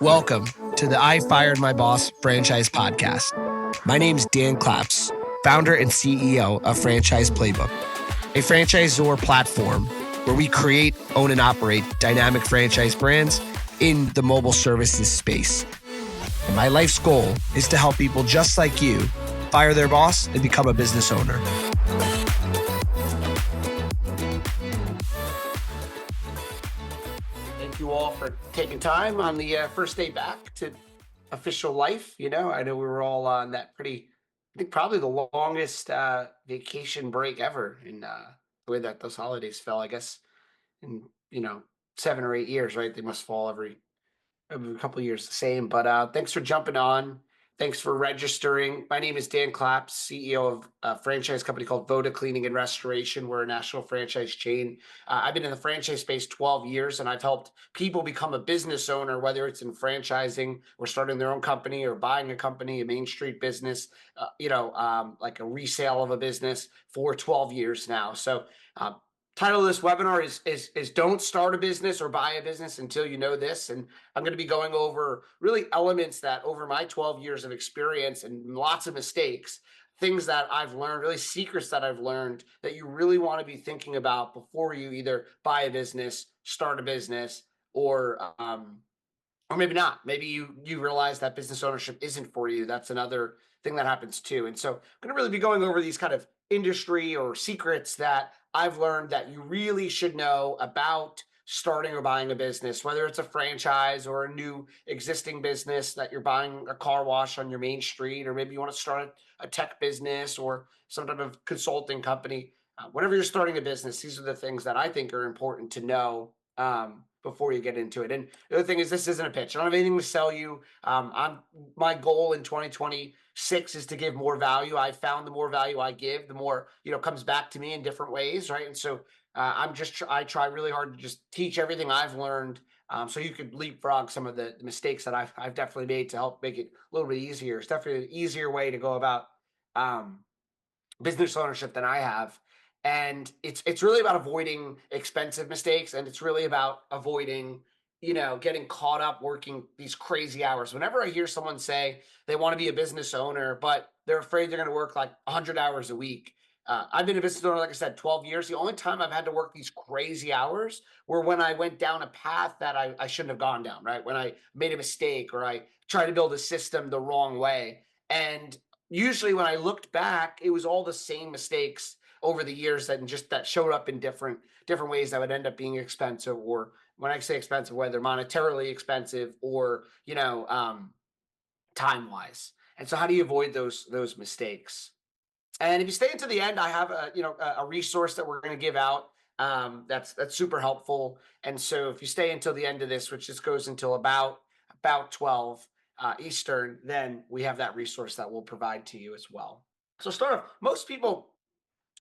Welcome to the I Fired My Boss franchise podcast. My name is Dan Claps, founder and CEO of Franchise Playbook, a franchisor platform where we create, own, and operate dynamic franchise brands in the mobile services space. And my life's goal is to help people just like you fire their boss and become a business owner. Thank you all for taking time on the first day back to official life. I know we were all on that I think probably the longest vacation break ever in the way that those holidays fell, I guess, in, 7 or 8 years, right? They must fall every couple of years the same. But thanks for jumping on. Thanks for registering. My name is Dan Claps, CEO of a franchise company called Voda Cleaning and Restoration. We're a national franchise chain. I've been in the franchise space 12 years, and I've helped people become a business owner, whether it's in franchising or starting their own company or buying a company, a Main Street business, like a resale of a business for 12 years now. So title of this webinar is Don't Start a Business or Buy a Business Until You Know This. And I'm going to be going over really elements that over my 12 years of experience and lots of mistakes, things that I've learned, really secrets that I've learned that you really want to be thinking about before you either buy a business, start a business, or maybe not. Maybe you realize that business ownership isn't for you. That's another thing that happens too. And so I'm going to really be going over these kind of industry or secrets that I've learned that you really should know about starting or buying a business, whether it's a franchise or a new existing business that you're buying a car wash on your main street, or maybe you want to start a tech business or some type of consulting company. Whenever you're starting a business, these are the things that I think are important to know before you get into it. And the other thing is, this isn't a pitch. I don't have anything to sell you. My goal in 2026 is to give more value. I found the more value I give, the more comes back to me in different ways, right? And so I try really hard to just teach everything I've learned, so you could leapfrog some of the mistakes that I've definitely made to help make it a little bit easier. It's definitely an easier way to go about business ownership than I have. And it's really about avoiding expensive mistakes, and it's really about avoiding getting caught up working these crazy hours. Whenever I hear someone say they want to be a business owner but they're afraid they're going to work like 100 hours a week, I've been a business owner, like I said, 12 years. The only time I've had to work these crazy hours were when I went down a path that I shouldn't have gone down, right? When I made a mistake or I tried to build a system the wrong way. And usually when I looked back, it was all the same mistakes over the years that showed up in different ways that would end up being expensive, or when I say expensive, whether monetarily expensive or time wise. And so how do you avoid those mistakes? And if you stay until the end, I have a resource that we're going to give out that's super helpful. And so if you stay until the end of this, which just goes until about 12 Eastern, then we have that resource that we'll provide to you as well. So start off, most people,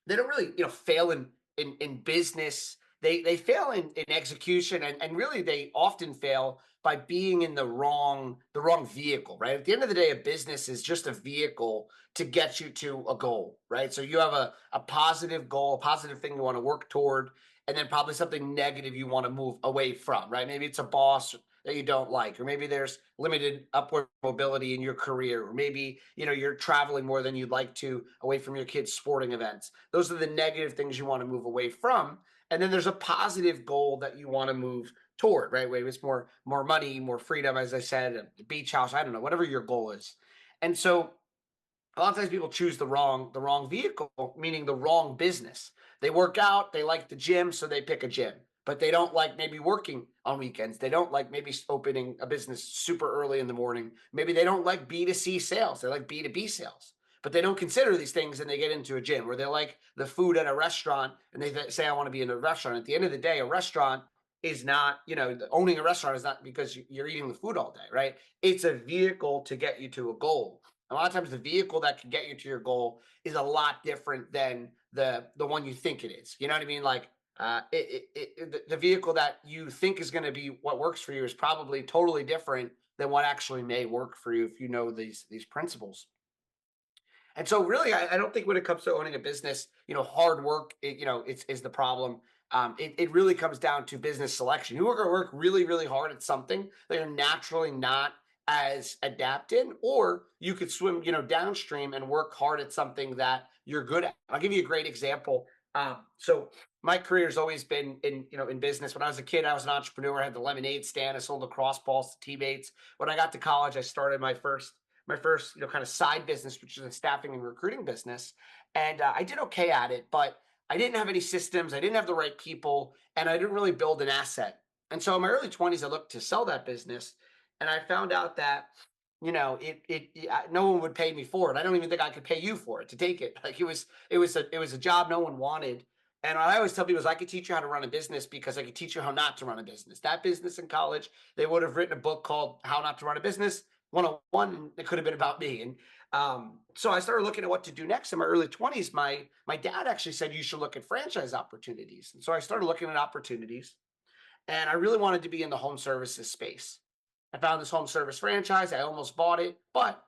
they don't really fail in business. They fail in execution, and really they often fail by being in the wrong vehicle, right? At the end of the day, a business is just a vehicle to get you to a goal, right? So you have a positive goal, a positive thing you want to work toward, and then probably something negative you want to move away from, right? Maybe it's a boss that you don't like, or maybe there's limited upward mobility in your career, or maybe you're traveling more than you'd like to away from your kids' sporting events. Those are the negative things you want to move away from. And then there's a positive goal that you want to move toward, right? Maybe it's more money, more freedom, as I said, a beach house, I don't know, whatever your goal is. And so a lot of times people choose the wrong vehicle, meaning the wrong business. They work out, they like the gym, so they pick a gym, but they don't like maybe working on weekends. They don't like maybe opening a business super early in the morning. Maybe they don't like B2C sales. They like B2B sales, but they don't consider these things, and they get into a gym. Or they like the food at a restaurant and they say, I want to be in a restaurant. At the end of the day, a restaurant is not, owning a restaurant is not because you're eating the food all day, right? It's a vehicle to get you to a goal. A lot of times the vehicle that can get you to your goal is a lot different than the one you think it is. You know what I mean? Like the vehicle that you think is going to be what works for you is probably totally different than what actually may work for you if you know these principles. And so really, I don't think when it comes to owning a business, hard work, is the problem. it really comes down to business selection. You are going to work really, really hard at something that you're naturally not as adept in, or you could swim, downstream and work hard at something that you're good at. I'll give you a great example. So my career has always been in business. When I was a kid, I was an entrepreneur. I had the lemonade stand. I sold lacrosse balls to teammates. When I got to college, I started my first kind of side business, which is a staffing and recruiting business, and I did okay at it, but I didn't have any systems. I didn't have the right people, and I didn't really build an asset. And so in my early 20s, I looked to sell that business, and I found out that no one would pay me for it. I don't even think I could pay you for it to take it. Like it was a job no one wanted. And what I always tell people is I could teach you how to run a business because I could teach you how not to run a business. That business in college, they would have written a book called How Not to Run a Business 101, and it could have been about me. And so I started looking at what to do next in my early 20s. My dad actually said you should look at franchise opportunities. And so I started looking at opportunities, and I really wanted to be in the home services space. I found this home service franchise. I almost bought it, but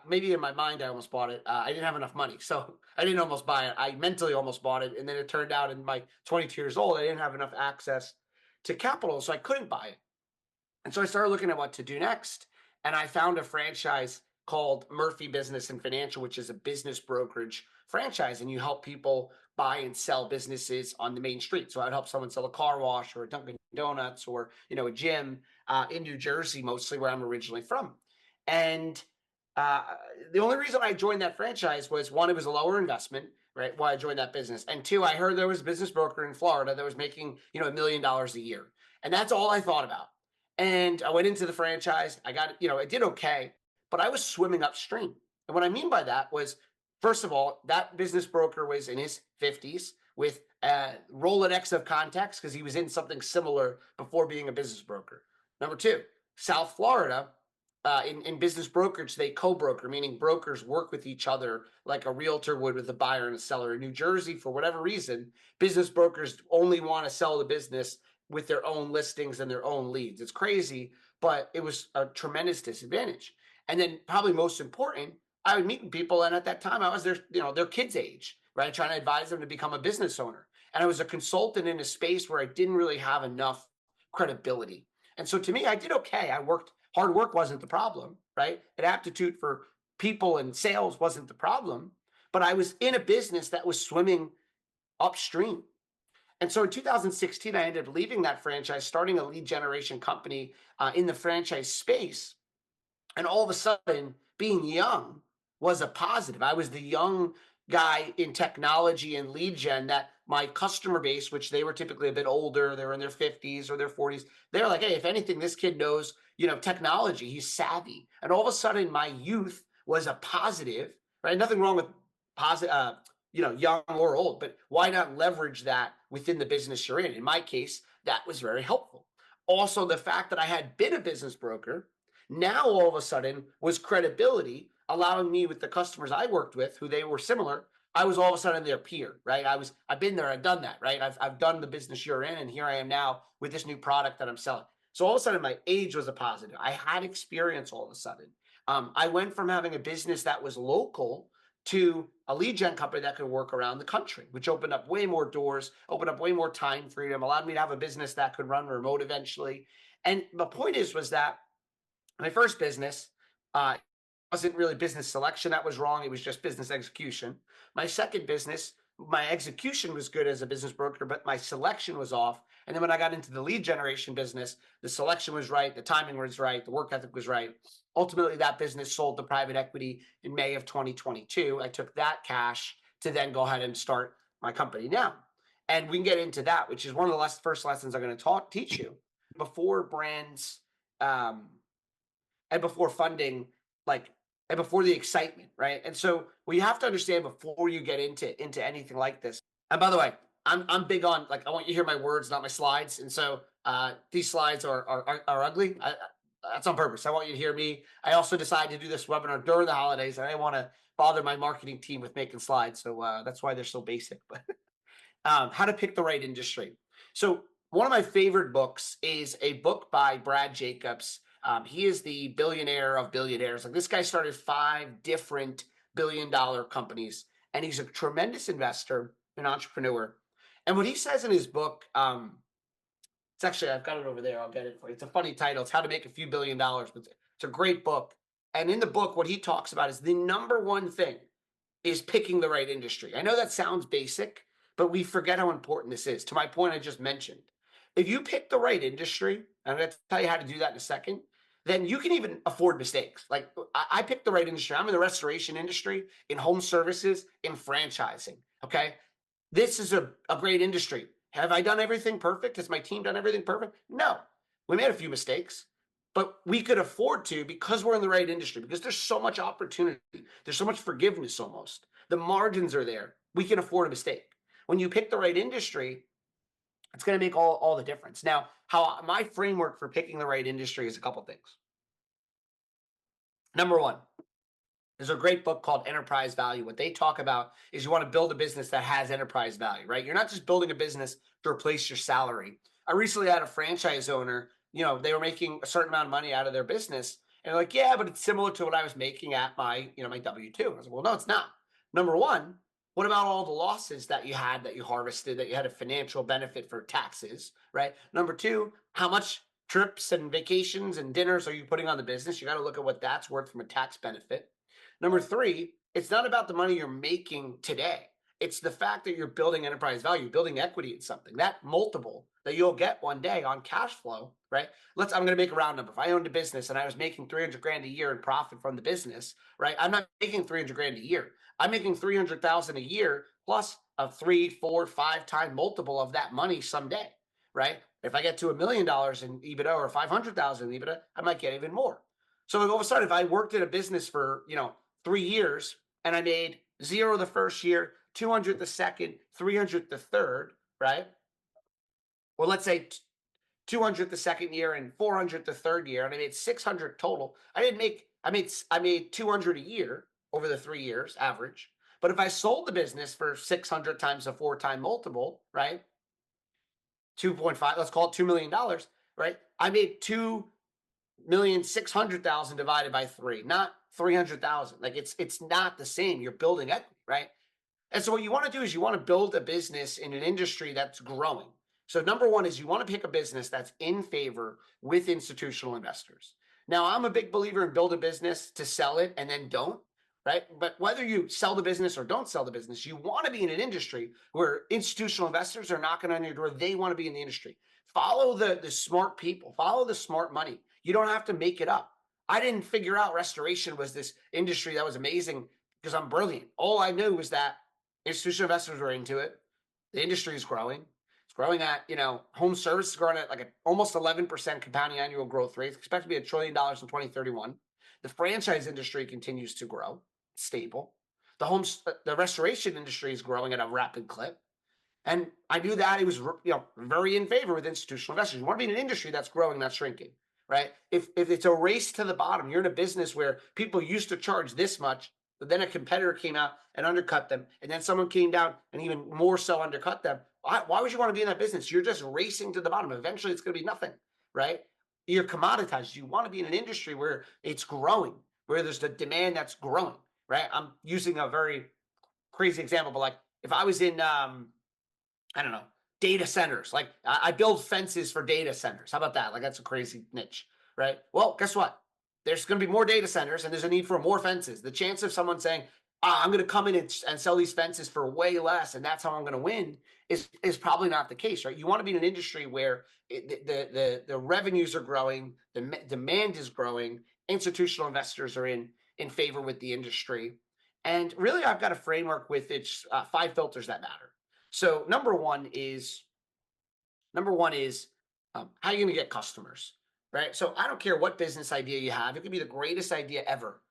maybe in my mind I almost bought it. I didn't have enough money, so I didn't almost buy it. I mentally almost bought it, and then it turned out in my 22 years old I didn't have enough access to capital, so I couldn't buy it. And so I started looking at what to do next. And I found a franchise called Murphy Business and Financial, which is a business brokerage franchise. And you help people buy and sell businesses on the main street. So I'd help someone sell a car wash or a Dunkin' Donuts or, a gym in New Jersey, mostly where I'm originally from. And uh, the only reason I joined that franchise was one, it was a lower investment, right? Why I joined that business. And two, I heard there was a business broker in Florida that was making, $1 million a year. And that's all I thought about. And I went into the franchise. I got, I did okay, but I was swimming upstream. And what I mean by that was, first of all, that business broker was in his 50s with a Rolodex of contacts because he was in something similar before being a business broker. Number two, South Florida, in business brokerage, they co-broker, meaning brokers work with each other like a realtor would with a buyer and a seller. In New Jersey, for whatever reason, business brokers only want to sell the business with their own listings and their own leads. It's crazy, but it was a tremendous disadvantage. And then probably most important, I would meet people, and at that time I was their kids' age, right? Trying to advise them to become a business owner. And I was a consultant in a space where I didn't really have enough credibility. And so to me, I did okay. Hard work wasn't the problem, right? An aptitude for people and sales wasn't the problem, but I was in a business that was swimming upstream. And so in 2016, I ended up leaving that franchise, starting a lead generation company in the franchise space. And all of a sudden, being young was a positive. I was the young guy in technology and lead gen that my customer base, which they were typically a bit older, they were in their 50s or their 40s, they're like, hey, if anything, this kid knows, technology, he's savvy. And all of a sudden, my youth was a positive, right? Nothing wrong with positive, young or old, but why not leverage that within the business you're in? In my case, that was very helpful. Also, the fact that I had been a business broker now all of a sudden was credibility, allowing me with the customers I worked with, who they were similar. I was all of a sudden their peer, right? I've been there, I've done that, right? I've done the business you're in, and here I am now with this new product that I'm selling. So all of a sudden, my age was a positive. I had experience all of a sudden. I went from having a business that was local to a lead gen company that could work around the country, which opened up way more doors, opened up way more time freedom, allowed me to have a business that could run remote eventually. And the point was that my first business wasn't really business selection. That was wrong. It was just business execution. My second business, my execution was good as a business broker, but my selection was off. And then when I got into the lead generation business, the selection was right, the timing was right, the work ethic was right. Ultimately, that business sold to private equity in May of 2022. I took that cash to then go ahead and start my company now. And we can get into that, which is one of the first lessons I'm going to teach you. Before brands and before funding, like, and before the excitement, right? And so what you have to understand before you get into anything like this. And by the way, I'm big on, like, I want you to hear my words, not my slides. And so these slides are ugly. That's on purpose. I want you to hear me. I also decided to do this webinar during the holidays, and I didn't want to bother my marketing team with making slides. So that's why they're so basic. But how to pick the right industry. So one of my favorite books is a book by Brad Jacobs. He is the billionaire of billionaires. Like, this guy started 5 different billion-dollar companies, and he's a tremendous investor, an entrepreneur. And what he says in his book, it's actually, I've got it over there. I'll get it for you. It's a funny title. It's How to Make a Few Billion Dollars, but it's a great book. And in the book, what he talks about is the number one thing is picking the right industry. I know that sounds basic, but we forget how important this is. To my point I just mentioned, if you pick the right industry, and I'm going to tell you how to do that in a second, then you can even afford mistakes. Like I picked the right industry. I'm in the restoration industry, in home services, in franchising. Okay. This is a great industry. Have I done everything perfect? Has my team done everything perfect? No. We made a few mistakes, but we could afford to because we're in the right industry, because there's so much opportunity. There's so much forgiveness almost. The margins are there. We can afford a mistake. When you pick the right industry, it's going to make all the difference. Now, how my framework for picking the right industry is a couple things. Number one, there's a great book called Enterprise Value. What they talk about is you want to build a business that has enterprise value, right? You're not just building a business to replace your salary. I recently had a franchise owner, they were making a certain amount of money out of their business. And they're like, yeah, but it's similar to what I was making at my W-2. I was like, well, no, it's not. Number one, what about all the losses that you had, that you harvested, that you had a financial benefit for taxes, right? Number two, how much trips and vacations and dinners are you putting on the business? You got to look at what that's worth from a tax benefit. Number three, it's not about the money you're making today. It's the fact that you're building enterprise value, building equity in something. That multiple that you'll get one day on cash flow, right? I'm going to make a round number. If I owned a business and I was making 300 grand a year in profit from the business, right? I'm not making 300 grand a year. I'm making 300,000 a year plus a 3, 4, 5 time multiple of that money someday, right? If I get to $1 million in EBITDA or 500,000 in EBITDA, I might get even more. So all of a sudden, if I worked in a business for 3 years and I made zero the first year, 200 the second, 300 the third, right? Or let's say 200 the second year and 400 the third year, and I made 600 total. I made 200 a year over the 3 years average. But if I sold the business for 600 times a 4-time multiple, right? 2.5, let's call it $2 million, right? I made 2,600,000 divided by 3, not 300,000. Like it's not the same. You're building equity, right? And so what you want to do is you want to build a business in an industry that's growing. So number one is you want to pick a business that's in favor with institutional investors. Now, I'm a big believer in build a business to sell it and then don't, right? But whether you sell the business or don't sell the business, you want to be in an industry where institutional investors are knocking on your door. They want to be in the industry. Follow the smart people, follow the smart money. You don't have to make it up. I didn't figure out restoration was this industry that was amazing because I'm brilliant. All I knew was that institutional investors were into it. The industry is growing. It's growing at, home service is growing at like almost 11% compounding annual growth rate. It's expected to be $1 trillion in 2031. The franchise industry continues to grow, it's stable. The restoration industry is growing at a rapid clip. And I knew that it was, very in favor with institutional investors. You want to be in an industry that's growing, not shrinking, right? If it's a race to the bottom, you're in a business where people used to charge this much, but then a competitor came out and undercut them, and then someone came down and even more so undercut them. Why would you want to be in that business? You're just racing to the bottom. Eventually, it's going to be nothing, right? You're commoditized. You want to be in an industry where it's growing, where there's the demand that's growing, right? I'm using a very crazy example, but like if I was in I don't know, data centers. Like I build fences for data centers. How about that? Like that's a crazy niche, right? Well, guess what? There's going to be more data centers and there's a need for more fences. The chance of someone saying, I'm going to come in and sell these fences for way less and that's how I'm going to win is probably not the case, right? You want to be in an industry where the revenues are growing, the demand is growing, institutional investors are in favor with the industry. And really, I've got a framework with its 5 filters that matter. So number one is how are you going to get customers, right? So I don't care what business idea you have. It could be the greatest idea ever.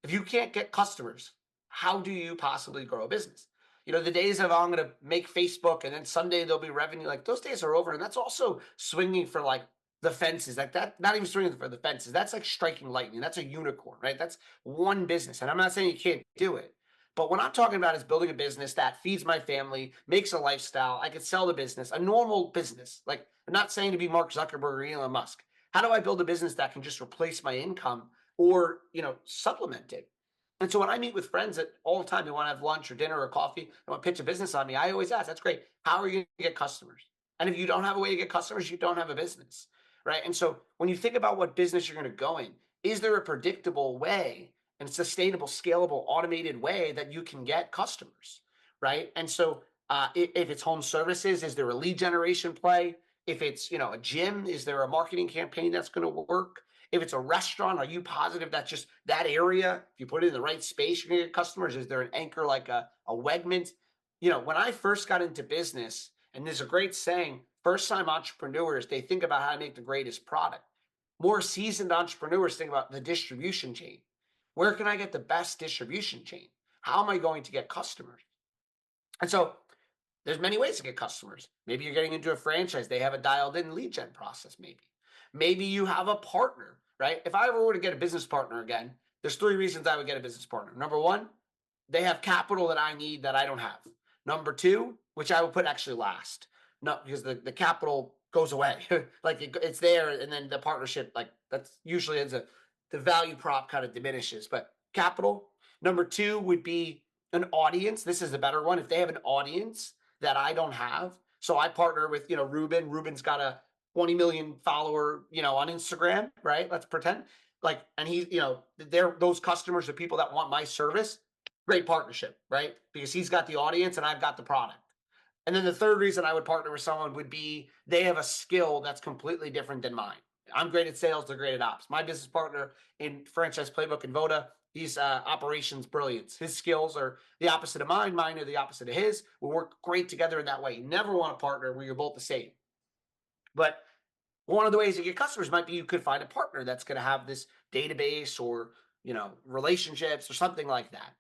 If you can't get customers, how do you possibly grow a business? The days of I'm going to make Facebook and then someday there'll be revenue, like those days are over. And that's also swinging for like the fences, like that, not even swinging for the fences. That's like striking lightning. That's a unicorn, right? That's one business. And I'm not saying you can't do it. But what I'm talking about is building a business that feeds my family, makes a lifestyle. I could sell the business, a normal business. Like I'm not saying to be Mark Zuckerberg or Elon Musk. How do I build a business that can just replace my income or, supplement it? And so when I meet with friends that all the time, they want to have lunch or dinner or coffee, they want to pitch a business on me, I always ask, that's great. How are you going to get customers? And if you don't have a way to get customers, you don't have a business, right? And so when you think about what business you're going to go in, is there a predictable way and sustainable, scalable, automated way that you can get customers, right? And so if it's home services, is there a lead generation play? If it's, a gym, is there a marketing campaign that's going to work? If it's a restaurant, are you positive that just that area, if you put it in the right space, you're gonna get customers? Is there an anchor like a Wegmans? When I first got into business, and there's a great saying, first time entrepreneurs, they think about how to make the greatest product. More seasoned entrepreneurs think about the distribution chain. Where can I get the best distribution chain? How am I going to get customers? And so there's many ways to get customers. Maybe you're getting into a franchise. They have a dialed in lead gen process, maybe. Maybe you have a partner, right? If I ever were to get a business partner again, there's three reasons I would get a business partner. Number one, they have capital that I need that I don't have. Number two, which I would put actually last, not because the capital goes away. Like it's there, and then the partnership, like that's usually as the value prop kind of diminishes. But capital. Number two would be an audience. This is a better one. If they have an audience that I don't have. So I partner with, Ruben. Ruben's got a 20 million follower, on Instagram, right? Let's pretend like, and he, they're those customers are people that want my service. Great partnership, right? Because he's got the audience and I've got the product. And then the third reason I would partner with someone would be they have a skill that's completely different than mine. I'm great at sales, they're great at ops. My business partner in Franchise Playbook and Voda, he's operations brilliance. His skills are the opposite of mine. Mine are the opposite of his. We work great together in that way. You never want to partner where you're both the same. But one of the ways to get customers might be you could find a partner that's going to have this database or, relationships or something like that.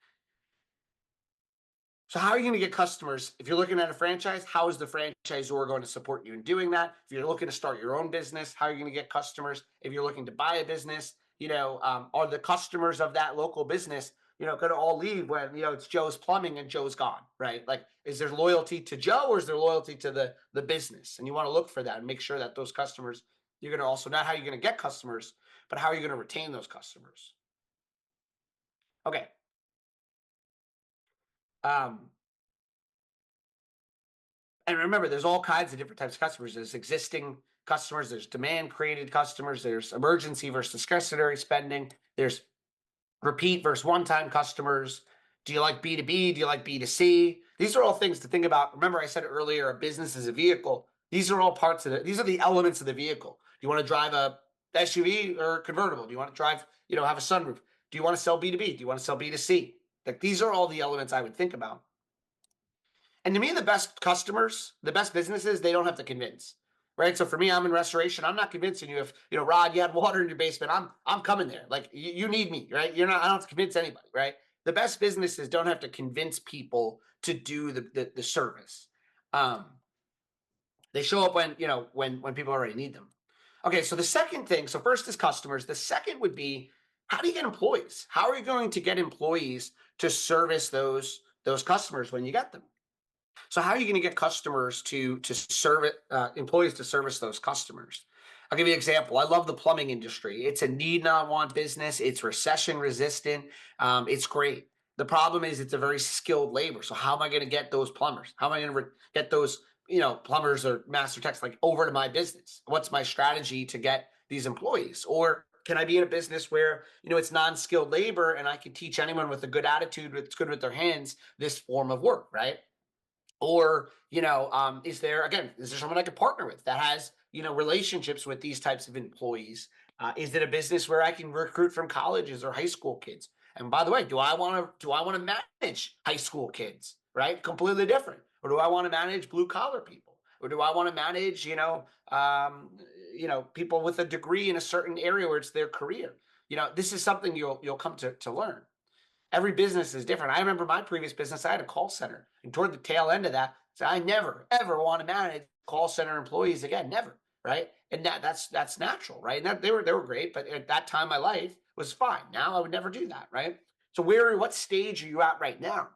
So how are you going to get customers? If you're looking at a franchise, how is the franchisor going to support you in doing that? If you're looking to start your own business, how are you going to get customers? If you're looking to buy a business, are the customers of that local business, going to all leave when, it's Joe's Plumbing and Joe's gone, right? Like, is there loyalty to Joe or is there loyalty to the business? And you want to look for that and make sure that those customers, you're going to also, not how you're going to get customers, but how are you going to retain those customers? Okay. Um, and remember, there's all kinds of different types of customers. There's existing customers, there's demand created customers, there's emergency versus discretionary spending, there's repeat versus one-time customers. Do you like B2B? Do you like B2C? These are all things to think about. Remember, I said earlier, a business is a vehicle. These are all parts of it. These are the elements of the vehicle. Do you want to drive a SUV or convertible? Do you want to drive, have a sunroof? Do you want to sell B2B? Do you want to sell B2C? Like these are all the elements I would think about. And to me, the best customers, the best businesses, they don't have to convince, right? So for me, I'm in restoration. I'm not convincing you if, Rod, you had water in your basement. I'm coming there. Like you need me, right? I don't have to convince anybody, right? The best businesses don't have to convince people to do the service. They show up when people already need them. Okay, so the second thing, so first is customers. The second would be, how do you get employees? How are you going to get employees to service those customers when you get them? So how are you going to get customers to serve it, employees to service those customers? I'll give you an example. I love the plumbing industry. It's a need not want business. It's recession resistant. It's great. The problem is it's a very skilled labor. So how am I going to get those plumbers? How am I going to get those, plumbers or master techs like over to my business? What's my strategy to get these employees? Or can I be in a business where, it's non-skilled labor and I can teach anyone with a good attitude, that's good with their hands, this form of work, right? Or, is there someone I could partner with that has, relationships with these types of employees? Is it a business where I can recruit from colleges or high school kids? And by the way, do I want to manage high school kids, right? Completely different. Or do I want to manage blue collar people? Or do I want to manage, people with a degree in a certain area where it's their career? This is something you'll come to learn. Every business is different. I remember my previous business, I had a call center. And toward the tail end of that, so I never, ever want to manage call center employees again. Never. Right. And that's natural. Right. And they were great. But at that time, my life was fine. Now I would never do that. Right. So what stage are you at right now?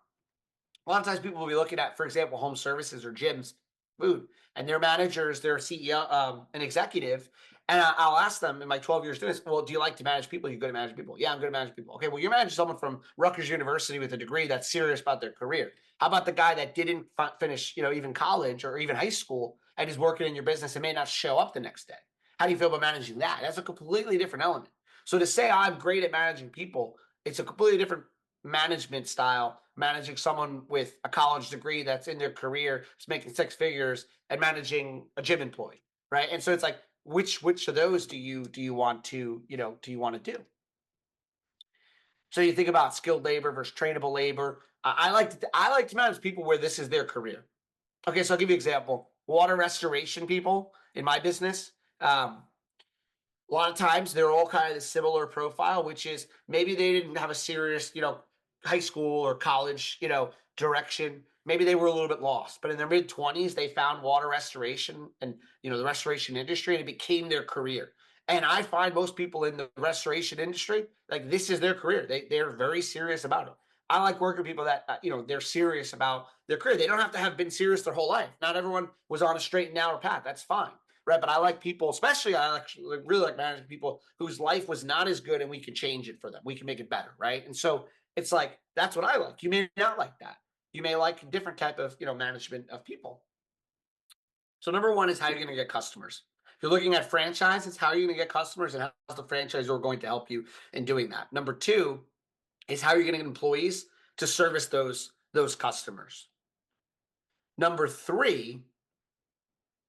A lot of times people will be looking at, for example, home services or gyms, food, and their managers, their CEO, an executive, And I'll ask them in my 12 years doing this, well, do you like to manage people? You good at managing people? Yeah, I'm good at managing people. Okay, well, you're managing someone from Rutgers University with a degree that's serious about their career. How about the guy that didn't finish, even college or even high school and is working in your business and may not show up the next day? How do you feel about managing that? That's a completely different element. So to say I'm great at managing people, it's a completely different management style, managing someone with a college degree that's in their career, is making six figures, and managing a gym employee, right? And so it's like, which of those do you want to do you want to do? So you think about skilled labor versus trainable labor. I like to manage people where this is their career. Okay, so I'll give you an example. Water restoration people in my business. A lot of times they're all kind of the similar profile, which is maybe they didn't have a serious, high school or college, direction. Maybe they were a little bit lost, but in their mid 20s, they found water restoration and, the restoration industry, and it became their career. And I find most people in the restoration industry, like this is their career. They're very serious about it. I like working with people that, they're serious about their career. They don't have to have been serious their whole life. Not everyone was on a straight and narrow path. That's fine, right? But I like people, especially I really like managing people whose life was not as good, and we can change it for them. We can make it better, right? And so it's like that's what I like. You may not like that. You may like a different type of management of people. So number one is how you're going to get customers. If you're looking at franchises, how are you going to get customers, and how's the franchisor going to help you in doing that? Number two is how you're going to get employees to service those customers. Number three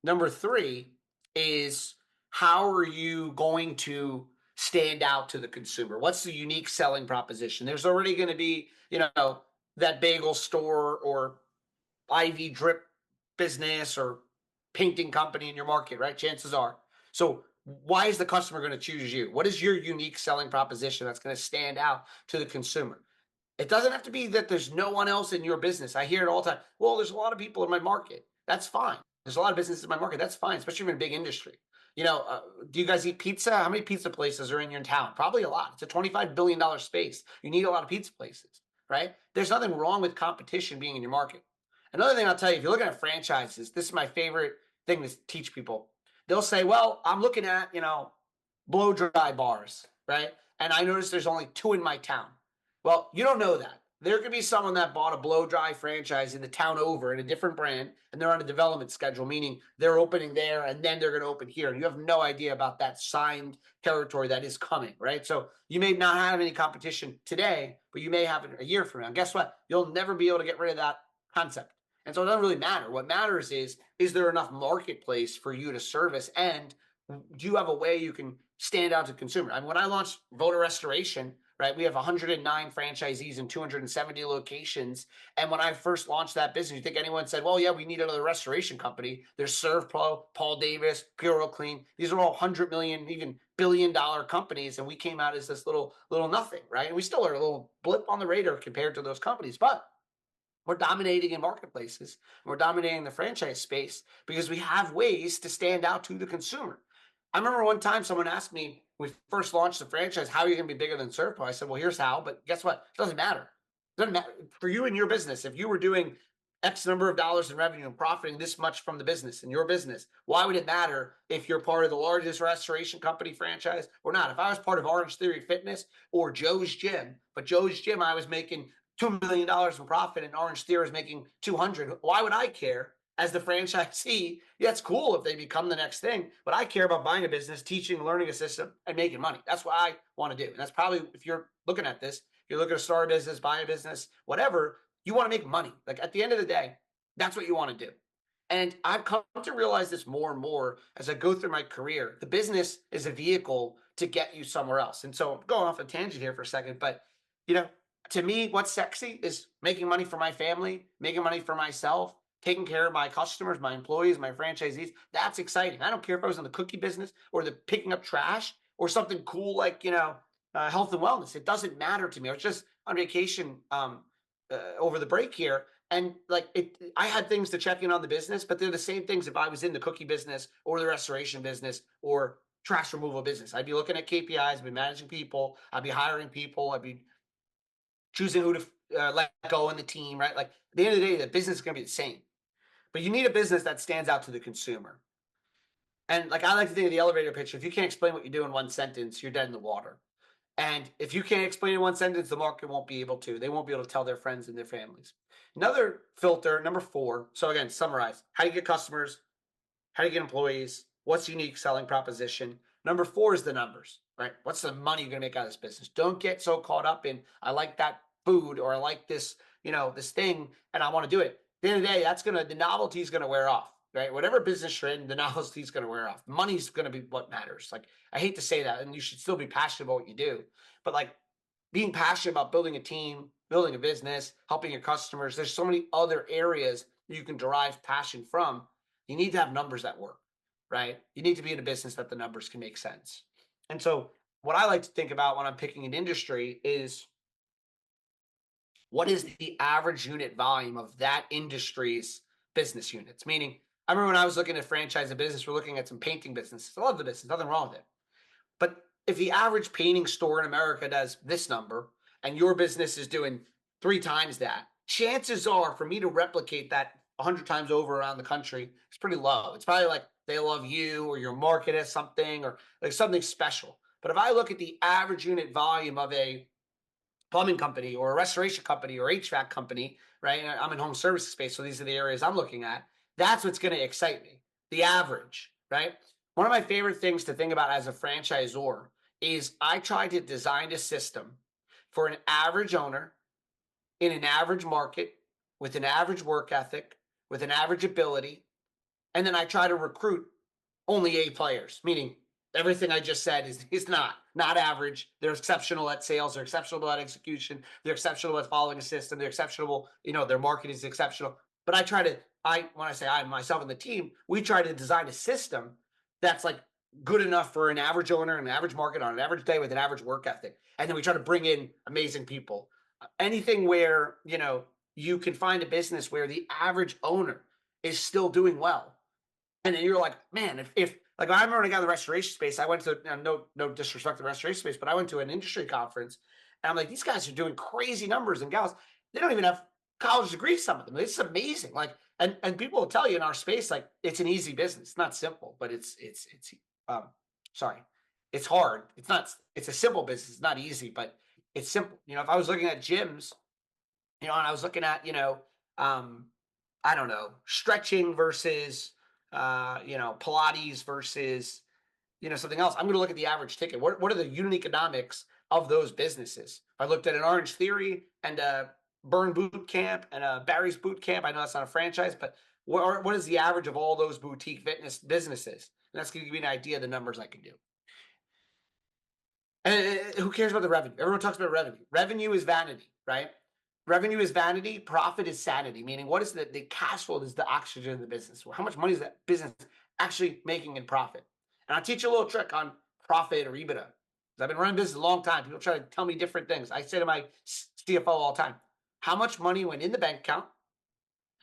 Number three is how are you going to stand out to the consumer? What's the unique selling proposition? There's already going to be, that bagel store or IV drip business or painting company in your market, right? Chances are. So why is the customer going to choose you? What is your unique selling proposition that's going to stand out to the consumer? It doesn't have to be that there's no one else in your business. I hear it all the time. Well, there's a lot of people in my market. That's fine. There's a lot of businesses in my market. That's fine, especially in a big industry. Do you guys eat pizza? How many pizza places are in your town? Probably a lot. It's a $25 billion space. You need a lot of pizza places, right? There's nothing wrong with competition being in your market. Another thing I'll tell you, if you're looking at franchises, this is my favorite thing to teach people. They'll say, well, I'm looking at, blow dry bars, right? And I noticed there's only two in my town. Well, you don't know that. There could be someone that bought a blow dry franchise in the town over in a different brand, and they're on a development schedule, meaning they're opening there and then they're going to open here. And you have no idea about that signed territory that is coming, right? So you may not have any competition today, but you may have it a year from now. Guess what? You'll never be able to get rid of that concept. And so it doesn't really matter. What matters is there enough marketplace for you to service, and do you have a way you can stand out to consumer? I mean, when I launched Voda Restoration, right, we have 109 franchisees in 270 locations. And when I first launched that business, you think anyone said, well, yeah, we need another restoration company? There's ServPro, Paul Davis, Puro Clean. These are all 100 million, even $1 billion companies. And we came out as this little nothing, right? And we still are a little blip on the radar compared to those companies. But we're dominating in marketplaces. We're dominating the franchise space because we have ways to stand out to the consumer. I remember one time someone asked me, when we first launched the franchise, how are you going to be bigger than Servco? I said, well, here's how, but guess what? It doesn't matter. It doesn't matter for you and your business. If you were doing X number of dollars in revenue and profiting this much from the business in your business, why would it matter if you're part of the largest restoration company franchise or not? If I was part of Orange Theory Fitness or Joe's Gym, but Joe's Gym, I was making $2 million in profit and Orange Theory is making 200. Why would I care? As the franchisee, yeah, it's cool if they become the next thing, but I care about buying a business, teaching, learning a system, and making money. That's what I want to do. And that's probably, if you're looking at this, if you're looking to start a business, buy a business, whatever, you want to make money. Like at the end of the day, that's what you want to do. And I've come to realize this more and more as I go through my career. The business is a vehicle to get you somewhere else. And so I'm going off a tangent here for a second, but you know, to me, what's sexy is making money for my family, making money for myself, taking care of my customers, my employees, my franchisees. That's exciting. I don't care if I was in the cookie business or the picking up trash or something cool like, health and wellness. It doesn't matter to me. I was just on vacation over the break here. And I had things to check in on the business, but they're the same things if I was in the cookie business or the restoration business or trash removal business. I'd be looking at KPIs, I'd be managing people, I'd be hiring people, I'd be choosing who to let go in the team, right? Like at the end of the day, the business is going to be the same. But you need a business that stands out to the consumer. And like I like to think of the elevator pitch. If you can't explain what you do in one sentence, you're dead in the water. And if you can't explain in one sentence, the market won't be able to. They won't be able to tell their friends and their families. Another filter, number four. So again, summarize. How do you get customers? How do you get employees? What's the unique selling proposition? Number four is the numbers, right? What's the money you're going to make out of this business? Don't get so caught up in, I like that food or I like this, this thing and I want to do it. At the end of the day, the novelty is going to wear off, right? Whatever business you're in, the novelty is going to wear off. Money's going to be what matters. Like, I hate to say that, and you should still be passionate about what you do, but like being passionate about building a team, building a business, helping your customers, there's so many other areas you can derive passion from. You need to have numbers that work, right? You need to be in a business that the numbers can make sense. And so, what I like to think about when I'm picking an industry is what is the average unit volume of that industry's business units? Meaning, I remember when I was looking at franchise a business, we're looking at some painting businesses. I love the business, nothing wrong with it. But if the average painting store in America does this number and your business is doing three times that, chances are for me to replicate that 100 times over around the country is pretty low. It's probably like they love you or your market as something or like something special. But if I look at the average unit volume of a plumbing company or a restoration company or HVAC company, right? And I'm in home services space, so these are the areas I'm looking at. That's what's going to excite me. The average, right? One of my favorite things to think about as a franchisor is I try to design a system for an average owner in an average market with an average work ethic, with an average ability, and then I try to recruit only A players, meaning everything I just said is not average. They're exceptional at sales. They're exceptional at execution. They're exceptional at following a system. They're exceptional. Their market is exceptional. But when I say I, myself and the team, we try to design a system that's like good enough for an average owner, an average market on an average day with an average work ethic. And then we try to bring in amazing people. Anything where, you can find a business where the average owner is still doing well. And then you're like, man, if like I remember when I got in the restoration space, I went to no disrespect to the restoration space, but I went to an industry conference and I'm like, these guys are doing crazy numbers and gals. They don't even have college degrees, some of them. It's amazing. Like, and people will tell you in our space, like it's an easy business. It's not simple, but um sorry, it's hard. It's a simple business, it's not easy, but it's simple. If I was looking at gyms, and I was looking at, um, I don't know, stretching versus, Pilates versus, something else. I'm going to look at the average ticket. What are the unit economics of those businesses? If I looked at an Orange Theory and a Burn Boot Camp and a Barry's Boot Camp, I know that's not a franchise, but what is the average of all those boutique fitness businesses? And that's going to give me an idea of the numbers I can do. And who cares about the revenue? Everyone talks about revenue. Revenue is vanity, right? Revenue is vanity. Profit is sanity. Meaning, what is the cash flow? Is the oxygen of the business? How much money is that business actually making in profit? And I'll teach you a little trick on profit or EBITDA. I've been running business a long time. People try to tell me different things. I say to my CFO all the time, how much money went in the bank account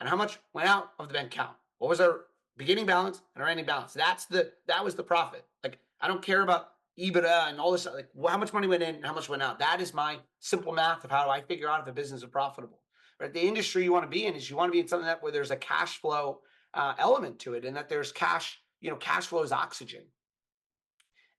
and how much went out of the bank account? What was our beginning balance and our ending balance? That was the profit. Like, I don't care about EBITDA and all this, like how much money went in and how much went out. That is my simple math of how do I figure out if a business is profitable. Right? The industry you want to be in is you want to be in something where there's a cash flow element to it and that there's cash, cash flow is oxygen.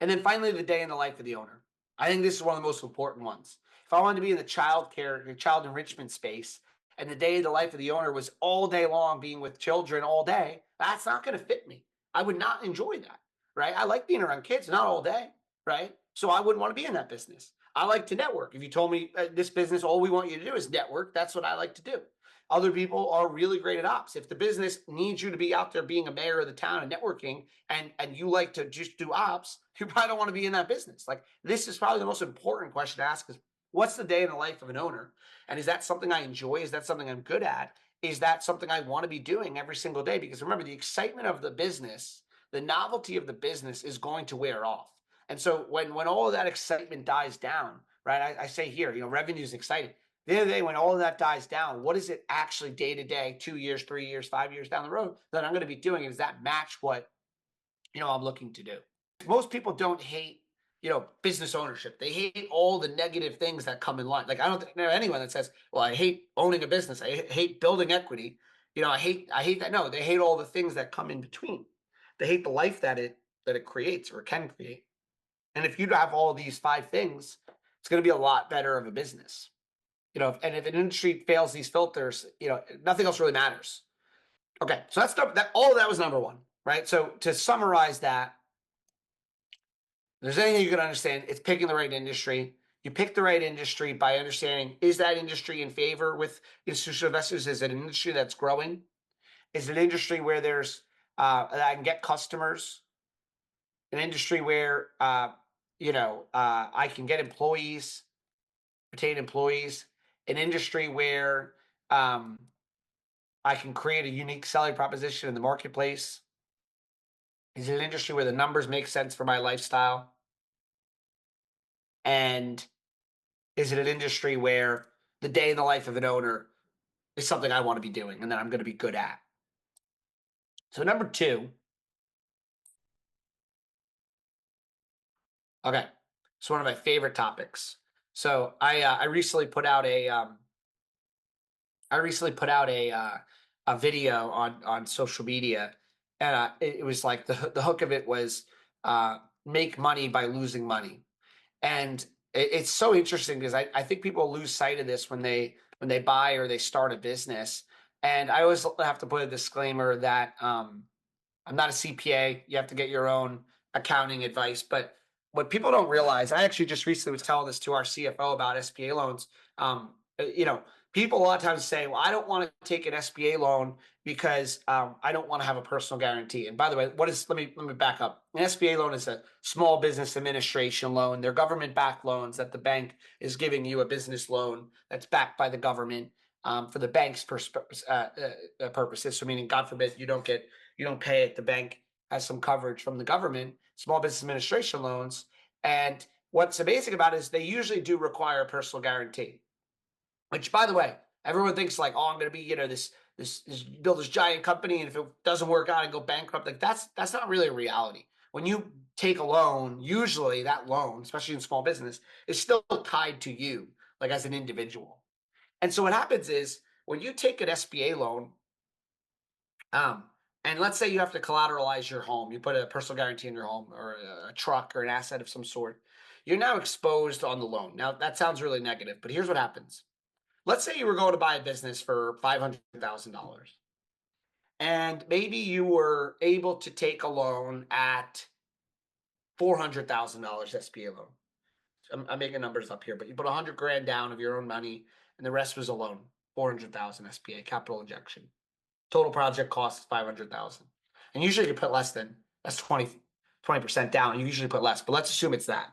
And then finally, the day in the life of the owner. I think this is one of the most important ones. If I wanted to be in the child enrichment space, and the day of the life of the owner was all day long being with children all day, that's not going to fit me. I would not enjoy that, right? I like being around kids, not all day, right? So I wouldn't want to be in that business. I like to network. If you told me this business, all we want you to do is network, that's what I like to do. Other people are really great at ops. If the business needs you to be out there being a mayor of the town and networking and you like to just do ops, you probably don't want to be in that business. Like, this is probably the most important question to ask is, what's the day in the life of an owner? And is that something I enjoy? Is that something I'm good at? Is that something I want to be doing every single day? Because remember, the excitement of the business, the novelty of the business is going to wear off. And so when all of that excitement dies down, right? I say here, revenue is exciting. The other day, when all of that dies down, what is it actually day to day, 2 years, 3 years, 5 years down the road that I'm going to be doing? Does that match what, I'm looking to do? Most people don't hate, business ownership. They hate all the negative things that come in line. Like, I don't know anyone that says, well, I hate owning a business. I hate building equity. I hate that. No, they hate all the things that come in between. they hate the life that it creates or can create. And if you have all these five things, it's going to be a lot better of a business. And if an industry fails these filters, nothing else really matters. Okay, so that. All of that was number one, right? So to summarize that, if there's anything you can understand, it's picking the right industry. You pick the right industry by understanding, is that industry in favor with institutional investors? Is it an industry that's growing? Is it an industry where that I can get customers? An industry where I can get employees, retain employees? An industry where I can create a unique selling proposition in the marketplace? Is it an industry where the numbers make sense for my lifestyle? And is it an industry where the day in the life of an owner is something I want to be doing and that I'm going to be good at? So number two, okay, it's one of my favorite topics. So I recently put out a video on social media, and it was like the hook of it was make money by losing money. And it's so interesting because I think people lose sight of this when they buy or they start a business. And I always have to put a disclaimer that I'm not a CPA. You have to get your own accounting advice. But what people don't realize, I actually just recently was telling this to our CFO about SBA loans. Uh, you know, People a lot of times say, "Well, I don't want to take an SBA loan because I don't want to have a personal guarantee." And by the way, what is? Let me back up. An SBA loan is a small business administration loan. They're government-backed loans that the bank is giving you a business loan that's backed by the government for the bank's purposes. So, meaning, God forbid, you don't pay it. The bank has some coverage from the government. Small business administration loans, and what's amazing about it is they usually do require a personal guarantee. Which, by the way, everyone thinks like, oh, I'm going to be, this build this giant company, and if it doesn't work out and go bankrupt, like that's not really a reality. When you take a loan, usually that loan, especially in small business, is still tied to you, like as an individual. And so what happens is when you take an SBA loan, um, and let's say you have to collateralize your home, you put a personal guarantee in your home or a truck or an asset of some sort, you're now exposed on the loan. Now that sounds really negative, but here's what happens. Let's say you were going to buy a business for $500,000, and maybe you were able to take a loan at $400,000 SBA loan. I'm making numbers up here, but you put 100 grand down of your own money, and the rest was a loan, 400,000 SBA capital injection. Total project cost is 500,000, and usually you put less than that's 20% down. You usually put less, but let's assume it's that.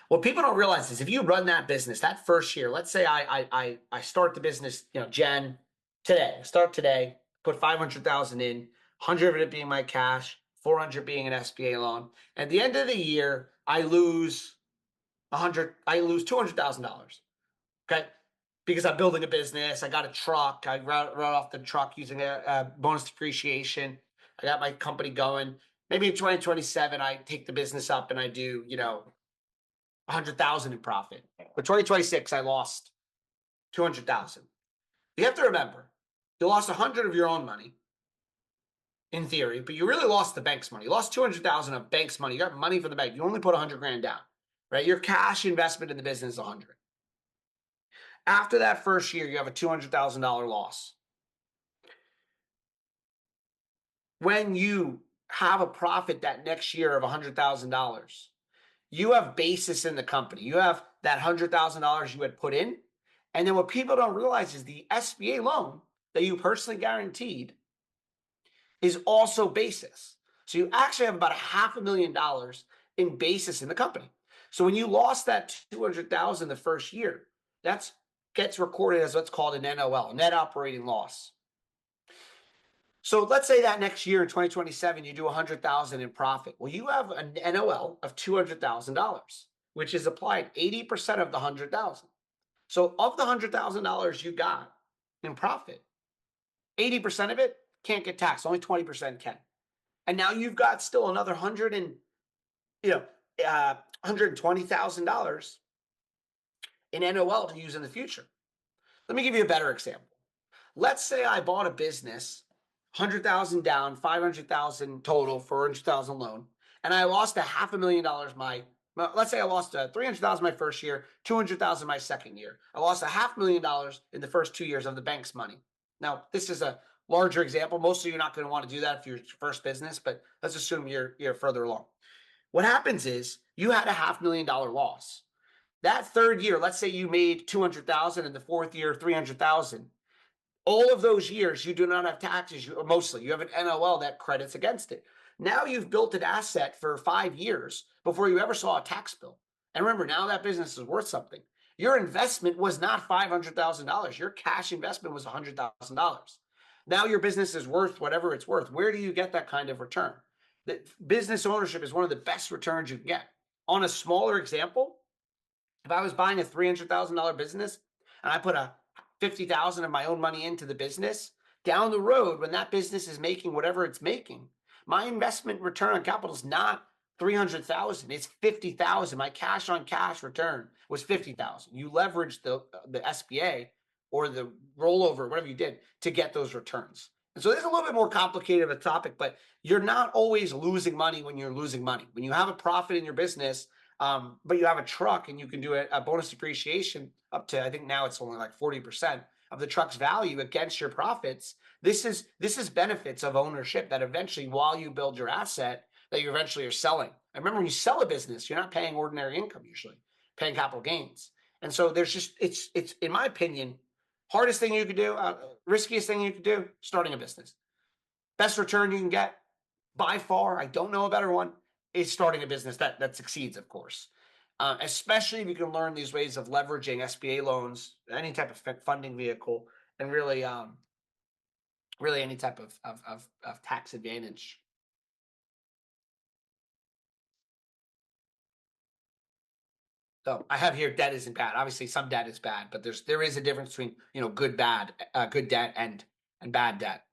What people don't realize is if you run that business that first year, let's say I start the business, Jen, today. Start today, put 500,000 in, 100 of it being my cash, 400 being an SBA loan. At the end of the year, I lose $200,000. Okay, because I'm building a business. I got a truck. I wrote off the truck using a bonus depreciation. I got my company going. Maybe in 2027, I take the business up and I do, 100,000 in profit. But 2026, I lost 200,000. You have to remember, you lost 100 of your own money, in theory, but you really lost the bank's money. You lost 200,000 of bank's money. You got money from the bank. You only put 100 grand down, right? Your cash investment in the business is 100. After that first year, you have a $200,000 loss. When you have a profit that next year of $100,000, you have basis in the company. You have that $100,000 you had put in. And then what people don't realize is the SBA loan that you personally guaranteed is also basis. So you actually have about $500,000 in basis in the company. So when you lost that 200,000 the first year, that gets recorded as what's called an NOL, net operating loss. So let's say that next year in 2027, you do 100,000 in profit. Well, you have an NOL of $200,000, which is applied 80% of the 100,000. So of the $100,000 you got in profit, 80% of it can't get taxed. Only 20% can. And now you've got still another $120,000 in NOL to use in the future. Let me give you a better example. Let's say I bought a business 100,000 down, 500,000 total, 400,000 loan, and I lost $500,000 let's say I lost 300,000 my first year, 200,000 my second year. I lost $500,000 in the first 2 years of the bank's money. Now, this is a larger example. Most of you are not going to want to do that if you're your first business, but let's assume you're further along. What happens is you had $500,000 loss. That third year, let's say you made 200,000, and the fourth year 300,000. All of those years, you do not have taxes. Mostly, you have an NOL that credits against it. Now you've built an asset for 5 years before you ever saw a tax bill. And remember, now that business is worth something. Your investment was not $500,000. Your cash investment was $100,000. Now your business is worth whatever it's worth. Where do you get that kind of return? The business ownership is one of the best returns you can get. On a smaller example, if I was buying a $300,000 business and I put 50,000 of my own money into the business, down the road, when that business is making whatever it's making, my investment return on capital is not 300,000, it's 50,000. My cash on cash return was 50,000. You leverage the SBA or the rollover, whatever you did, to get those returns. And so this is a little bit more complicated of a topic, but you're not always losing money when you're losing money. When you have a profit in your business, but you have a truck and you can do a bonus depreciation up to, I think now it's only like 40% of the truck's value against your profits. This is benefits of ownership that eventually, while you build your asset, that you eventually are selling. And remember, when you sell a business, you're not paying ordinary income usually, paying capital gains. And so there's just, it's in my opinion, hardest thing you could do, riskiest thing you could do, starting a business. Best return you can get, by far, I don't know a better one, is starting a business that succeeds, of course. Especially if you can learn these ways of leveraging SBA loans, any type of funding vehicle, and really any type of tax advantage. So I have here debt isn't bad. Obviously, some debt is bad, but there is a difference between good debt and bad debt.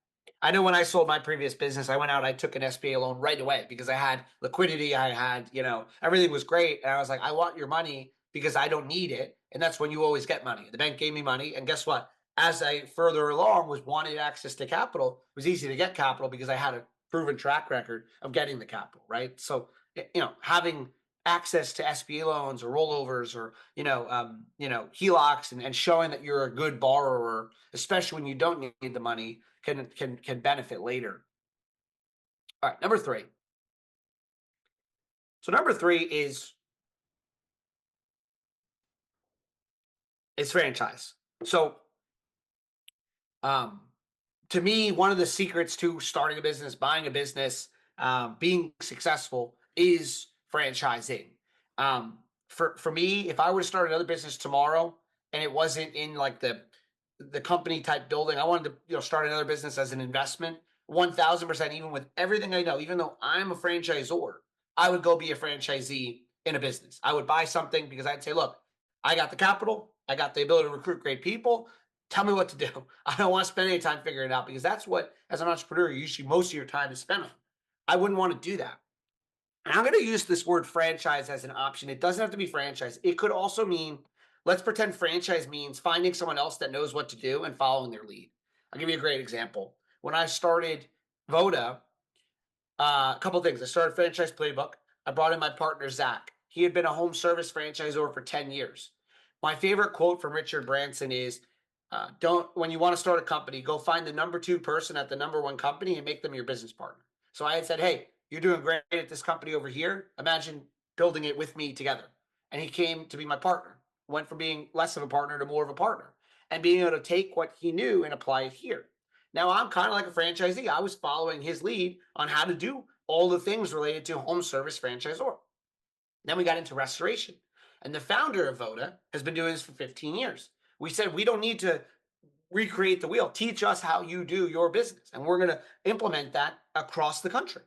I know when I sold my previous business, I went out, I took an SBA loan right away because I had liquidity, I had everything was great, and I was like, I want your money because I don't need it, and that's when you always get money. The bank gave me money, and guess what? As I further along wanted access to capital, it was easy to get capital because I had a proven track record of getting the capital, right? So having access to SBA loans or rollovers or HELOCs and showing that you're a good borrower, especially when you don't need the money, can benefit later. All right, number three. So number three is franchise. So to me, one of the secrets to starting a business, buying a business, being successful is franchising. For me, if I were to start another business tomorrow and it wasn't in like the company type building, I wanted to start another business as an investment. 1,000%, even with everything I know, even though I'm a franchisor, I would go be a franchisee in a business. I would buy something because I'd say, look, I got the capital, I got the ability to recruit great people. Tell me what to do. I don't want to spend any time figuring it out because that's what, as an entrepreneur, usually most of your time is spent on. I wouldn't want to do that. And I'm going to use this word franchise as an option. It doesn't have to be franchise. It could also mean, let's pretend franchise means finding someone else that knows what to do and following their lead. I'll give you a great example. When I started Voda, a couple of things. I started Franchise Playbook. I brought in my partner, Zach. He had been a home service franchisor for 10 years. My favorite quote from Richard Branson is, when you want to start a company, go find the number 2 person at the number 1 company and make them your business partner. So I had said, hey, you're doing great at this company over here. Imagine building it with me together. And he came to be my partner. Went from being less of a partner to more of a partner and being able to take what he knew and apply it here. Now I'm kind of like a franchisee. I was following his lead on how to do all the things related to home service franchisor. Then we got into restoration. And the founder of Voda has been doing this for 15 years. We said, we don't need to recreate the wheel. Teach us how you do your business. And we're going to implement that across the country.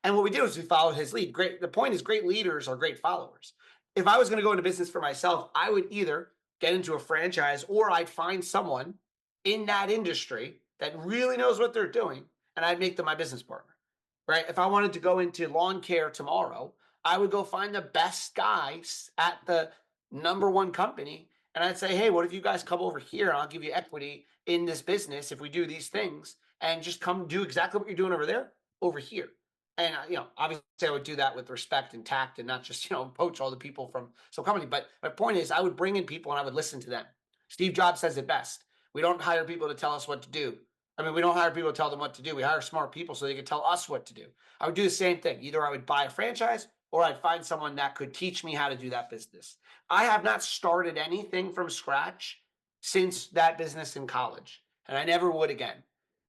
And what we did was we followed his lead. Great. The point is, great leaders are great followers. If I was going to go into business for myself, I would either get into a franchise or I'd find someone in that industry that really knows what they're doing, and I'd make them my business partner, right? If I wanted to go into lawn care tomorrow, I would go find the best guys at the number 1 company, and I'd say, hey, what if you guys come over here and I'll give you equity in this business if we do these things, and just come do exactly what you're doing over there, over here. And obviously, I would do that with respect and tact, and not just poach all the people from some company. But my point is, I would bring in people and I would listen to them. Steve Jobs says it best: we don't hire people to tell us what to do. I mean, we don't hire people to tell them what to do. We hire smart people so they can tell us what to do. I would do the same thing. Either I would buy a franchise or I'd find someone that could teach me how to do that business. I have not started anything from scratch since that business in college, and I never would again.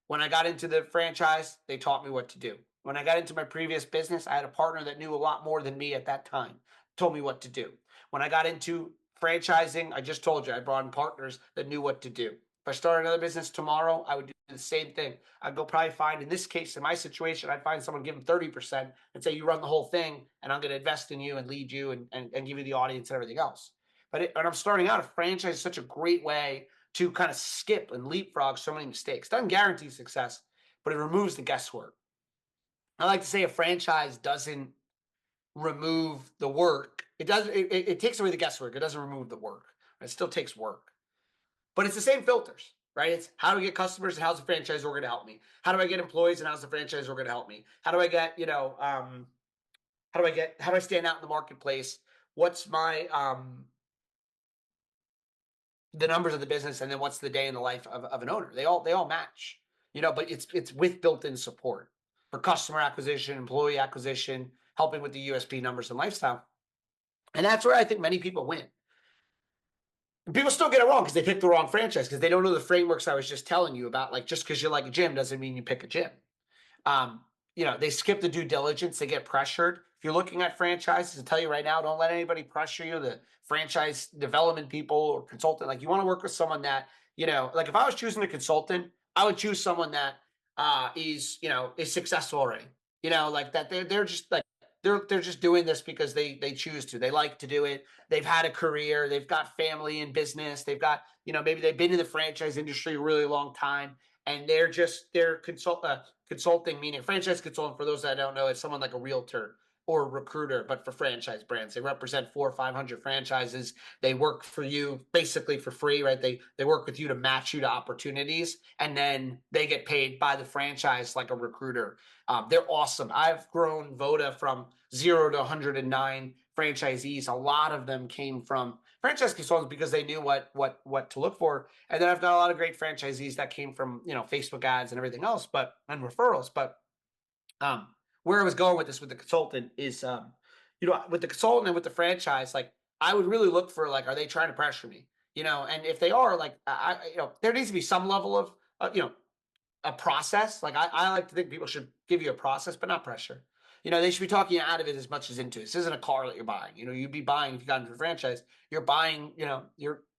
When I got into the franchise, they taught me what to do. When I got into my previous business, I had a partner that knew a lot more than me at that time, told me what to do. When I got into franchising, I just told you, I brought in partners that knew what to do. If I started another business tomorrow, I would do the same thing. I'd go probably find, in this case, in my situation, I'd find someone, give them 30% and say, you run the whole thing, and I'm going to invest in you and lead you and give you the audience and everything else. But when I'm starting out, a franchise is such a great way to kind of skip and leapfrog so many mistakes. Doesn't guarantee success, but it removes the guesswork. I like to say a franchise doesn't remove the work. It takes away the guesswork. It doesn't remove the work. It still takes work. But it's the same filters, right? It's how do we get customers and how's the franchisor going to help me? How do I get employees and how's the franchisor going to help me? How do I get, how do I stand out in the marketplace? What's my the numbers of the business, and then what's the day in the life of an owner? They all match, but it's with built-in support for customer acquisition, employee acquisition, helping with the USP numbers and lifestyle. And that's where I think many people win. And people still get it wrong because they pick the wrong franchise, because they don't know the frameworks I was just telling you about. Like, just because you like a gym doesn't mean you pick a gym. Um, they skip the due diligence. They get pressured. If you're looking at franchises, I tell you right now, don't let anybody pressure you. The franchise development people or consultant, like, you want to work with someone that, like, if I was choosing a consultant, I would choose someone that is successful already. Like that they're just like they're just doing this because they choose to. They like to do it. They've had a career. They've got family in business. They've got, maybe they've been in the franchise industry a really long time, and they're consulting, meaning franchise consultant, for those that don't know, is someone like a realtor or a recruiter, but for franchise brands. They represent 400 or 500 franchises. They work for you basically for free, right? They work with you to match you to opportunities, and then they get paid by the franchise like a recruiter. They're awesome. I've grown Voda from 0 to 109 franchisees. A lot of them came from franchise consultants because they knew what to look for. And then I've got a lot of great franchisees that came from, Facebook ads and everything else, and referrals. But where I was going with this with the consultant is, with the consultant and with the franchise, like, I would really look for, like, are they trying to pressure me? And if they are, like, there needs to be some level of, a process. Like, I like to think people should give you a process, but not pressure. They should be talking you out of it as much as into it. This isn't a car that you're buying. You'd be buying, if you got into a franchise, you're buying,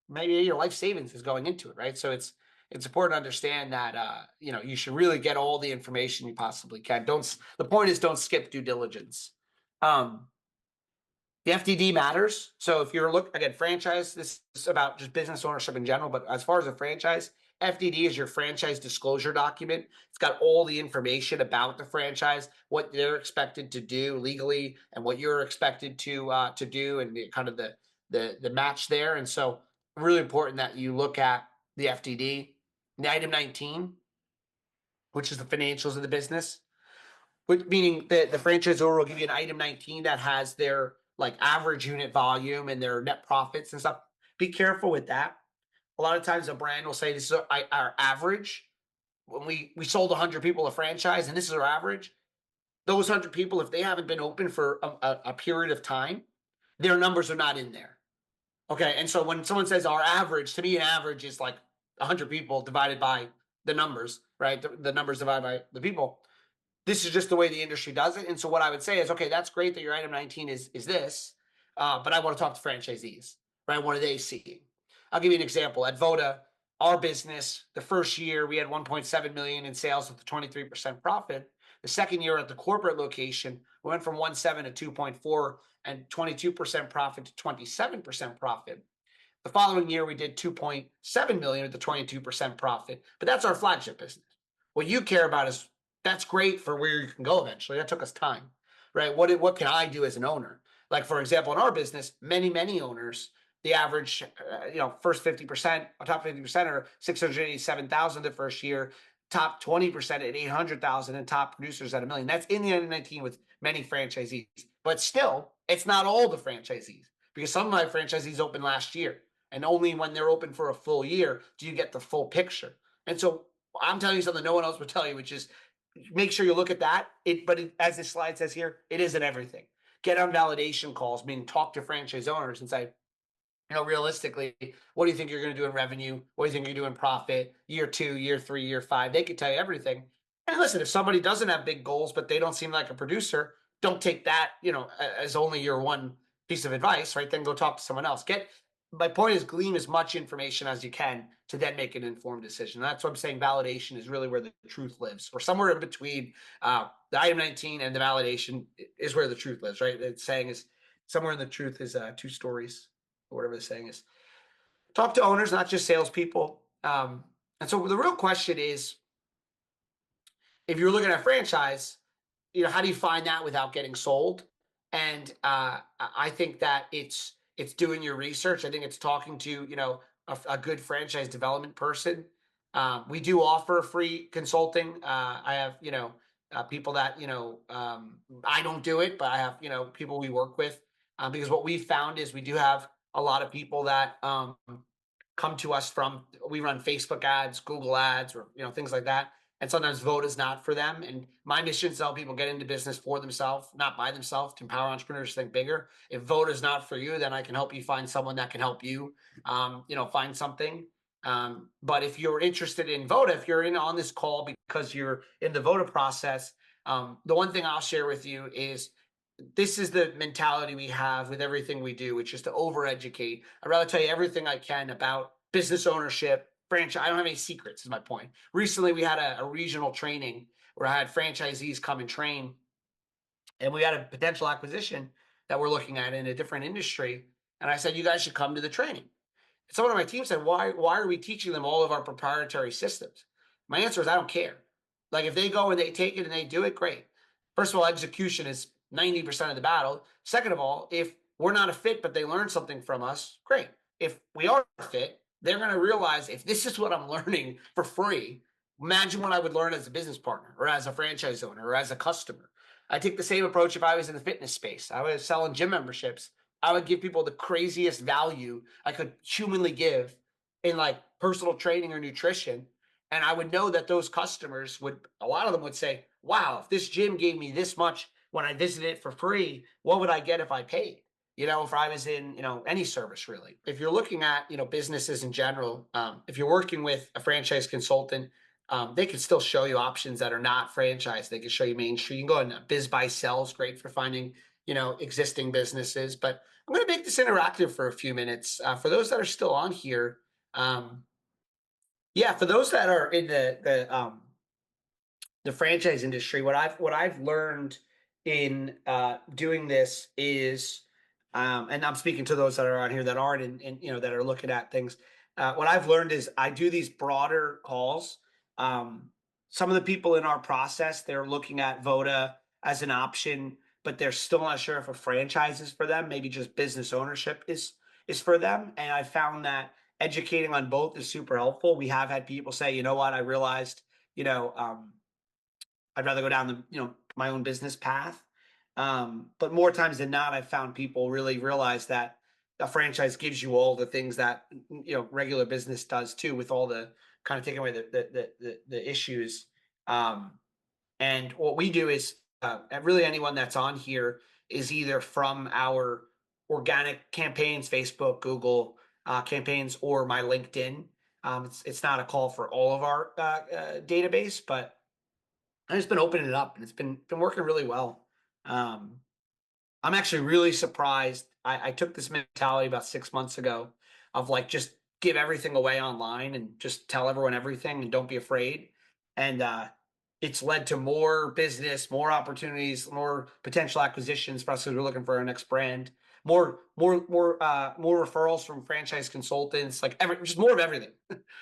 maybe your life savings is going into it, right? So it's important to understand that, you should really get all the information you possibly can. The point is, don't skip due diligence. The FDD matters. So if you're again, franchise, this is about just business ownership in general, but as far as a franchise, FDD is your franchise disclosure document. It's got all the information about the franchise, what they're expected to do legally, and what you're expected to do, and kind of the match there. And so, really important that you look at the FDD, the item 19, which is the financials of the business, meaning that the franchisor will give you an item 19 that has their, like, average unit volume and their net profits and stuff. Be careful with that. A lot of times a brand will say, this is our average. When we sold 100 people a franchise and this is our average, those 100 people, if they haven't been open for a period of time, their numbers are not in there. Okay. And so when someone says our average, to me, an average is like 100 people divided by the numbers, right? The numbers divided by the people. This is just the way the industry does it. And so what I would say is, okay, that's great that your item 19 is this, but I want to talk to franchisees, right? What are they seeing? I'll give you an example. At Voda, our business, the first year we had 1.7 million in sales with a 23% profit. The second year at the corporate location, we went from 1.7 to 2.4 and 22% profit to 27% profit. The following year, we did 2.7 million at the 22% profit, but that's our flagship business. What you care about is, that's great for where you can go eventually. That took us time, right? What can I do as an owner? Like, for example, in our business, many owners, the average, first 50%, top 50% are 687,000 the first year. top 20% at 800,000 and top producers at 1 million. That's in the under 19 with many franchisees. But still, it's not all the franchisees because some of my franchisees opened last year. And only when they're open for a full year do you get the full picture. And so I'm telling you something no one else would tell you, which is make sure you look at that. As this slide says here, it isn't everything. Get on validation calls, meaning talk to franchise owners and say, realistically, what do you think you're going to do in revenue? What do you think you're doing in profit? Year 2, year 3, year 5. They could tell you everything. And listen, if somebody doesn't have big goals, but they don't seem like a producer, don't take that, as only your one piece of advice, right? Then go talk to someone else. My point is glean as much information as you can to then make an informed decision. That's what I'm saying. Validation is really where the truth lives, or somewhere in between the item 19 and the validation is where the truth lives, right? The saying is somewhere in the truth is 2 stories, or whatever the saying is. Talk to owners, not just salespeople. And so the real question is, if you're looking at a franchise, how do you find that without getting sold? And I think that it's doing your research. I think it's talking to a good franchise development person. We do offer free consulting. I have people that I don't do it, but I have people we work with because what we found is we do have a lot of people that come to us we run Facebook ads, Google ads, or things like that. And sometimes Voda is not for them. And my mission is to help people get into business for themselves, not by themselves, to empower entrepreneurs to think bigger. If Voda is not for you, then I can help you find someone that can help you, find something. But if you're interested in Voda, if you're in on this call because you're in the Voda process, the one thing I'll share with you is this is the mentality we have with everything we do, which is to overeducate. I'd rather tell you everything I can about business ownership, franchise. I don't have any secrets, is my point. Recently, we had a regional training where I had franchisees come and train, and we had a potential acquisition that we're looking at in a different industry. And I said, you guys should come to the training. Someone on my team said, why are we teaching them all of our proprietary systems? My answer is, I don't care. Like, if they go and they take it and they do it, great. First of all, execution is 90% of the battle. Second of all, if we're not a fit, but they learn something from us, great. If we are a fit, they're going to realize if this is what I'm learning for free, imagine what I would learn as a business partner or as a franchise owner or as a customer. I take the same approach if I was in the fitness space. I was selling gym memberships. I would give people the craziest value I could humanly give in like personal training or nutrition. And I would know that those customers a lot of them would say, wow, if this gym gave me this much when I visited it for free, what would I get if I paid? If I was in, any service really. If you're looking at, businesses in general, if you're working with a franchise consultant, they can still show you options that are not franchise. They can show you Main Street. You can go on Biz Buy Sells, great for finding, existing businesses. But I'm going to make this interactive for a few minutes. For those that are still on here, for those that are in the franchise industry, what I've learned in doing this is, and I'm speaking to those that are on here that aren't that are looking at things. What I've learned is I do these broader calls. Some of the people in our process, they're looking at Voda as an option, but they're still not sure if a franchise is for them. Maybe just business ownership is for them. And I found that educating on both is super helpful. We have had people say, you know what, I realized, I'd rather go down my own business path. But more times than not, I've found people really realize that a franchise gives you all the things that regular business does too, with all the kind of taking away the issues. And what we do is really anyone that's on here is either from our organic campaigns, Facebook, Google campaigns, or my LinkedIn. It's not a call for all of our database, but I've just been opening it up, and it's been working really well. I'm actually really surprised. I took this mentality about 6 months ago of like, just give everything away online and just tell everyone everything and don't be afraid. And it's led to more business, more opportunities, more potential acquisitions for us because we're looking for our next brand. More referrals from franchise consultants, just more of everything.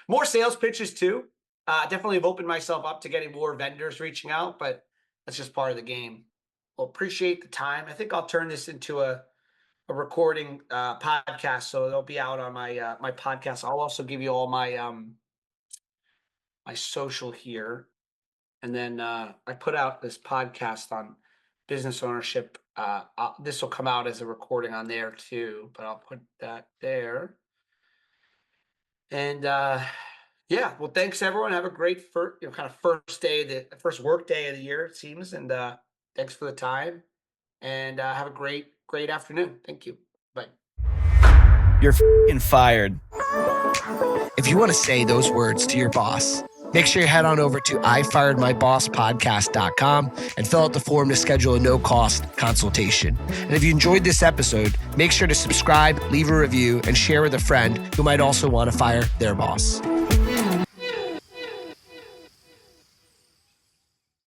More sales pitches too. Definitely have opened myself up to getting more vendors reaching out, but that's just part of the game. Well, appreciate the time. I think I'll turn this into a recording podcast, so it'll be out on my my podcast. I'll also give you all my my social here. And then I put out this podcast on business ownership. This will come out as a recording on there too, but I'll put that there. And yeah, well, thanks everyone. Have a great first, kind of first work day of the year, it seems. And thanks for the time. And have a great afternoon. Thank you. Bye. You're f***ing fired. If you want to say those words to your boss, make sure you head on over to ifiredmybosspodcast.com and fill out the form to schedule a no-cost consultation. And if you enjoyed this episode, make sure to subscribe, leave a review, and share with a friend who might also want to fire their boss.